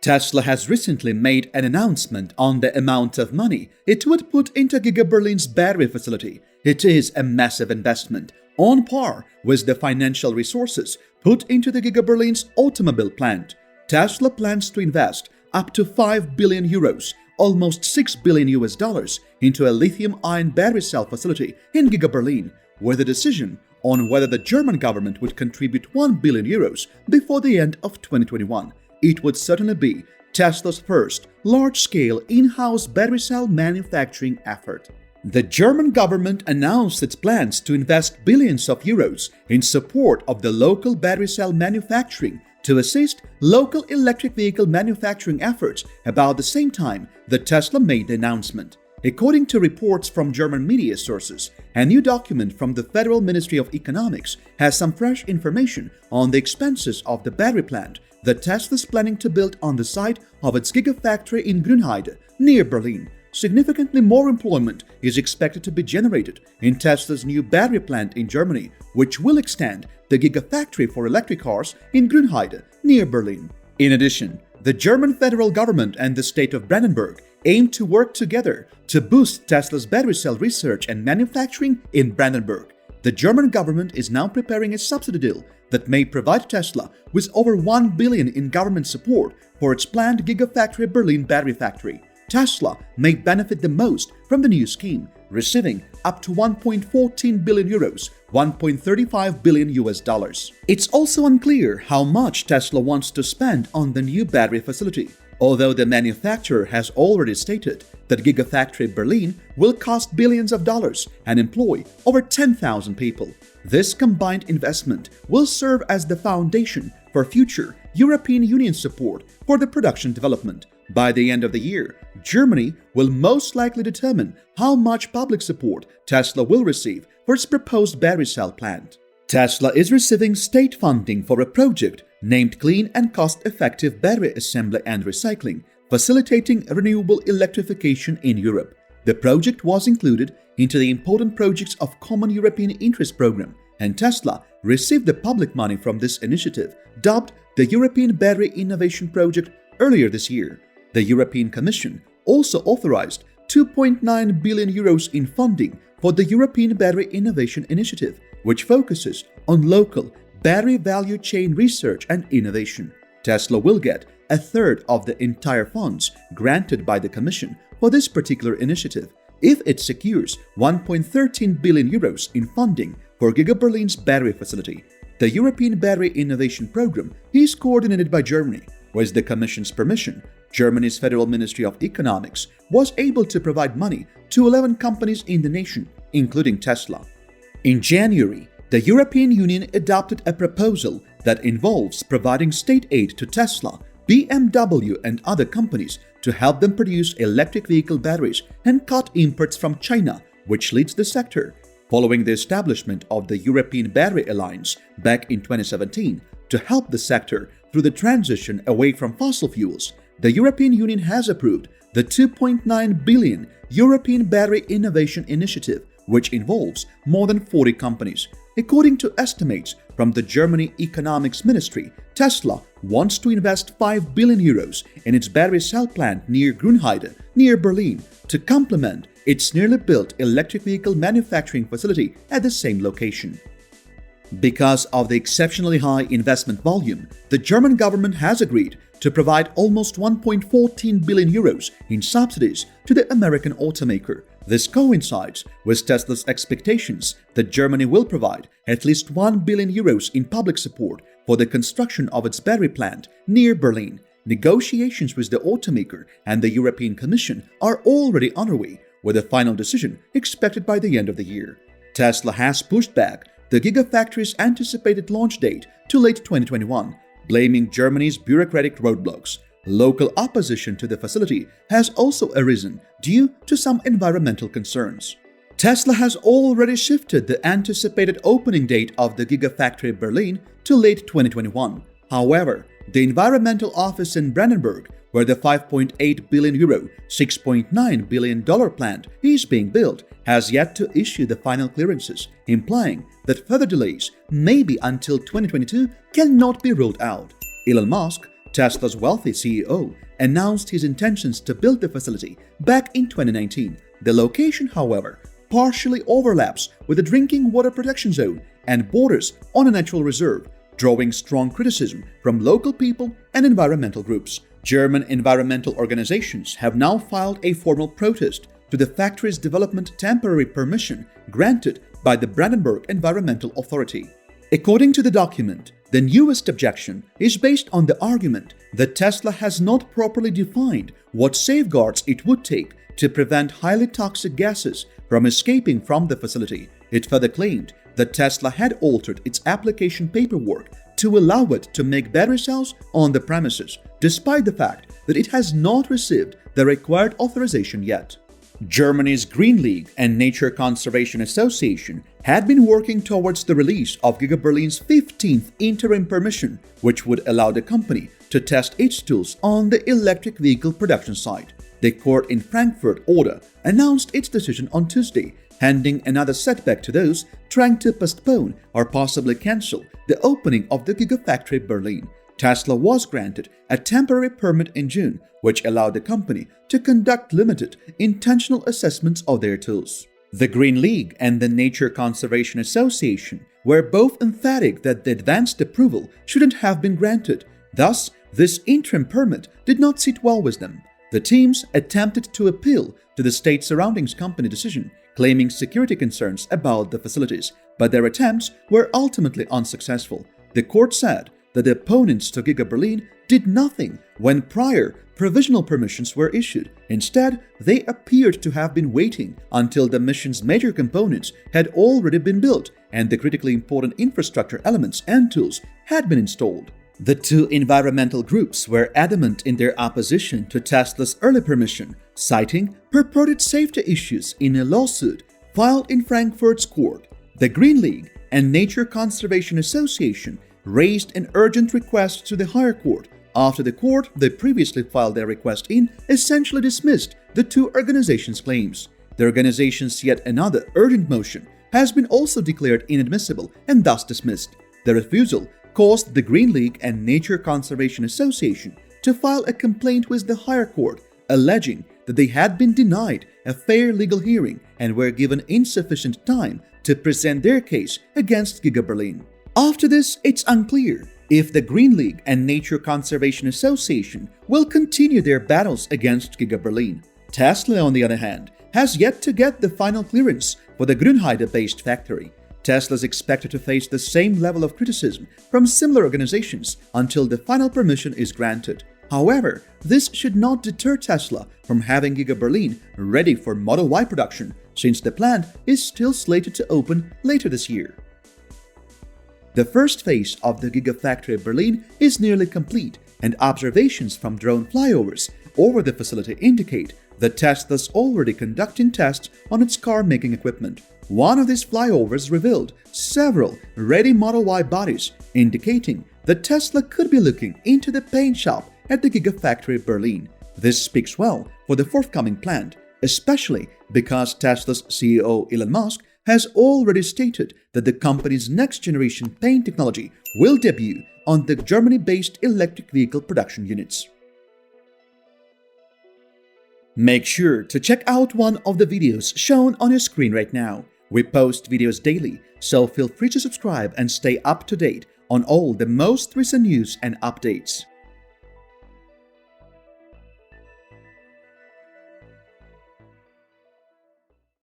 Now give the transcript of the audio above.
Tesla has recently made an announcement on the amount of money it would put into Giga Berlin's battery facility. It is a massive investment, on par with the financial resources put into the Giga Berlin's automobile plant. Tesla plans to invest up to 5 billion euros, almost $6 billion into a lithium-ion battery cell facility in Giga Berlin, with a decision on whether the German government would contribute 1 billion euros before the end of 2021. It would certainly be Tesla's first large-scale in-house battery cell manufacturing effort. The German government announced its plans to invest billions of euros in support of the local battery cell manufacturing to assist local electric vehicle manufacturing efforts about the same time that Tesla made the announcement. According to reports from German media sources, a new document from the Federal Ministry of Economics has some fresh information on the expenses of the battery plant that Tesla is planning to build on the site of its Gigafactory in Grunheide, near Berlin. Significantly more employment is expected to be generated in Tesla's new battery plant in Germany, which will extend the Gigafactory for electric cars in Grünheide, near Berlin. In addition, the German federal government and the state of Brandenburg aim to work together to boost Tesla's battery cell research and manufacturing in Brandenburg. The German government is now preparing a subsidy deal that may provide Tesla with over 1 billion in government support for its planned Gigafactory Berlin battery factory. Tesla may benefit the most from the new scheme, receiving up to 1.14 billion euros, $1.35 billion. It's also unclear how much Tesla wants to spend on the new battery facility, although the manufacturer has already stated that Gigafactory Berlin will cost billions of dollars and employ over 10,000 people. This combined investment will serve as the foundation for future European Union support for the production development. By the end of the year, Germany will most likely determine how much public support Tesla will receive for its proposed battery cell plant. Tesla is receiving state funding for a project named Clean and Cost-Effective Battery Assembly and Recycling, facilitating renewable electrification in Europe. The project was included into the Important Projects of Common European Interest program, and Tesla received the public money from this initiative, dubbed the European Battery Innovation Project, earlier this year. The European Commission also authorized 2.9 billion euros in funding for the European Battery Innovation Initiative, which focuses on local battery value chain research and innovation. Tesla will get a third of the entire funds granted by the Commission for this particular initiative if it secures 1.13 billion euros in funding for Giga Berlin's battery facility. The European Battery Innovation Program is coordinated by Germany. With the Commission's permission, Germany's Federal Ministry of Economics was able to provide money to 11 companies in the nation, including Tesla. In January, the European Union adopted a proposal that involves providing state aid to Tesla, BMW and other companies to help them produce electric vehicle batteries and cut imports from China, which leads the sector. Following the establishment of the European Battery Alliance back in 2017 to help the sector through the transition away from fossil fuels, the European Union has approved the 2.9 billion European Battery Innovation Initiative, which involves more than 40 companies. According to estimates from the Germany Economics Ministry, Tesla wants to invest 5 billion euros in its battery cell plant near Grunheide, near Berlin, to complement its nearly built electric vehicle manufacturing facility at the same location. Because of the exceptionally high investment volume, the German government has agreed to provide almost 1.14 billion euros in subsidies to the American automaker. This coincides with Tesla's expectations that Germany will provide at least 1 billion euros in public support for the construction of its battery plant near Berlin. Negotiations with the automaker and the European Commission are already underway, with a final decision expected by the end of the year. Tesla has pushed back the Gigafactory's anticipated launch date to late 2021, blaming Germany's bureaucratic roadblocks. Local opposition to the facility has also arisen due to some environmental concerns. Tesla has already shifted the anticipated opening date of the Gigafactory Berlin to late 2021. However, the environmental office in Brandenburg, where the 5.8 billion euro, $6.9 billion plant is being built, has yet to issue the final clearances, implying that further delays, maybe until 2022, cannot be ruled out. Elon Musk Tesla's wealthy CEO, announced his intentions to build the facility back in 2019. The location, however, partially overlaps with the drinking water protection zone and borders on a natural reserve, drawing strong criticism from local people and environmental groups. German environmental organizations have now filed a formal protest to the factory's development temporary permission granted by the Brandenburg Environmental Authority. According to the document, the newest objection is based on the argument that Tesla has not properly defined what safeguards it would take to prevent highly toxic gases from escaping from the facility. It further claimed that Tesla had altered its application paperwork to allow it to make battery cells on the premises, despite the fact that it has not received the required authorization yet. Germany's Green League and Nature Conservation Association had been working towards the release of Giga Berlin's 15th interim permission, which would allow the company to test its tools on the electric vehicle production site. The court in Frankfurt Oder announced its decision on Tuesday, handing another setback to those trying to postpone or possibly cancel the opening of the Gigafactory Berlin. Tesla was granted a temporary permit in June, which allowed the company to conduct limited, intentional assessments of their tools. The Green League and the Nature Conservation Association were both emphatic that the advanced approval shouldn't have been granted. Thus, this interim permit did not sit well with them. The teams attempted to appeal to the state surroundings company decision, claiming security concerns about the facilities, but their attempts were ultimately unsuccessful. The court said that the opponents to Giga Berlin did nothing when prior provisional permissions were issued. Instead, they appeared to have been waiting until the mission's major components had already been built and the critically important infrastructure elements and tools had been installed. The two environmental groups were adamant in their opposition to Tesla's early permission, citing purported safety issues in a lawsuit filed in Frankfurt's court. The Green League and Nature Conservation Association raised an urgent request to the higher court. After the court they previously filed their request in essentially dismissed the two organizations' claims. The organization's yet another urgent motion has been also declared inadmissible and thus dismissed. The refusal caused the Green League and Nature Conservation Association to file a complaint with the higher court, alleging that they had been denied a fair legal hearing and were given insufficient time to present their case against Giga Berlin. After this, it's unclear if the Green League and Nature Conservation Association will continue their battles against Giga Berlin. Tesla, on the other hand, has yet to get the final clearance for the Grunheide-based factory. Tesla is expected to face the same level of criticism from similar organizations until the final permission is granted. However, this should not deter Tesla from having Giga Berlin ready for Model Y production, since the plant is still slated to open later this year. The first phase of the Gigafactory Berlin is nearly complete, and observations from drone flyovers over the facility indicate that Tesla is already conducting tests on its car-making equipment. One of these flyovers revealed several ready Model Y bodies, indicating that Tesla could be looking into the paint shop at the Gigafactory Berlin. This speaks well for the forthcoming plant, especially because Tesla's CEO Elon Musk has already stated that the company's next-generation paint technology will debut on the Germany-based electric vehicle production units. Make sure to check out one of the videos shown on your screen right now. We post videos daily, so feel free to subscribe and stay up to date on all the most recent news and updates.